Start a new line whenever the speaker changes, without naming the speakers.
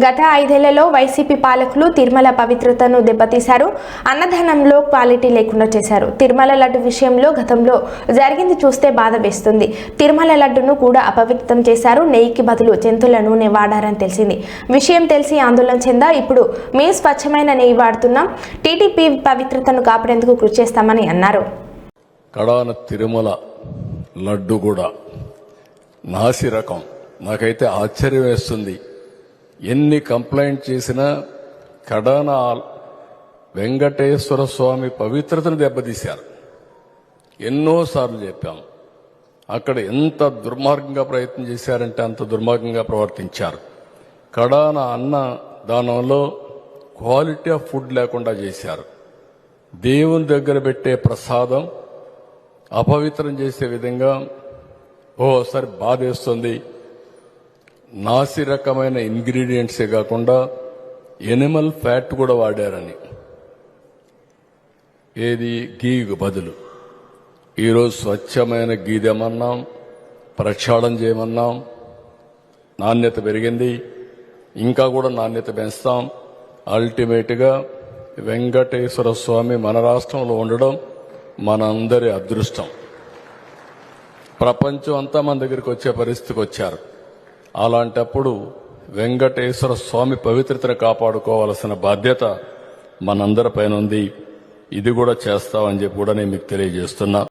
గత 5 ఏళ్లలో వైసీపీ పాలకులు తిరుమల పవిత్రతను దెబ్బతీశారు. అన్నదానంలో క్వాలిటీ లేకుండా చేశారు. తిరుమల లడ్డు విషయంలో గతంలో జరిగింది చూస్తే బాధ వేస్తుంది. తిరుమల లడ్డును కూడా అపవిత్రం చేశారు. నెయ్యికి బదులు జంతువుల నూనె వాడారని తెలిసింది. విషయం తెలిసి ఆందోళన చెందా ఇప్పుడు మేము స్వచ్ఛమైన నెయ్యి వాడుతున్నాం. టీటీపీ పవిత్రతను కాపాడేందుకు కృషి చేస్తామని అన్నారు.
కడాన తిరుమల లడ్డు కూడా నాసి రకం. నాకైతే ఆశ్చర్యం వేస్తుంది. ఎన్ని కంప్లైంట్ చేసినా కడాన వెంకటేశ్వర స్వామి పవిత్రతను దెబ్బతీశారు. ఎన్నోసార్లు చెప్పాం. అక్కడ ఎంత దుర్మార్గంగా ప్రయత్నం చేశారంటే అంత దుర్మార్గంగా ప్రవర్తించారు. కడాన అన్న దానంలో క్వాలిటీ ఆఫ్ ఫుడ్ లేకుండా చేశారు. దేవుని దగ్గర పెట్టే ప్రసాదం అపవిత్రం చేసే విధంగా ఓసారి బాధేస్తుంది. నాసి రకమైన ఇంగ్రీడియంట్సే కాకుండా ఎనిమల్ ఫ్యాట్ కూడా వాడారని, ఏది గీకు బదులు. ఈరోజు స్వచ్ఛమైన గీ తెమన్నాం, ప్రక్షాళన చేయమన్నాం. నాణ్యత పెరిగింది, ఇంకా కూడా నాణ్యత పెంచుతాం. అల్టిమేట్గా వెంకటేశ్వర స్వామి మన రాష్ట్రంలో ఉండడం మనందరి అదృష్టం. ప్రపంచం అంతా మన దగ్గరికి వచ్చే పరిస్థితికి వచ్చారు. అలాంటప్పుడు వెంకటేశ్వర స్వామి పవిత్రతను కాపాడుకోవాల్సిన బాధ్యత మనందరిపైన ఉంది. ఇది కూడా చేస్తామని చెప్పి కూడా నేను మీకు తెలియజేస్తున్నా.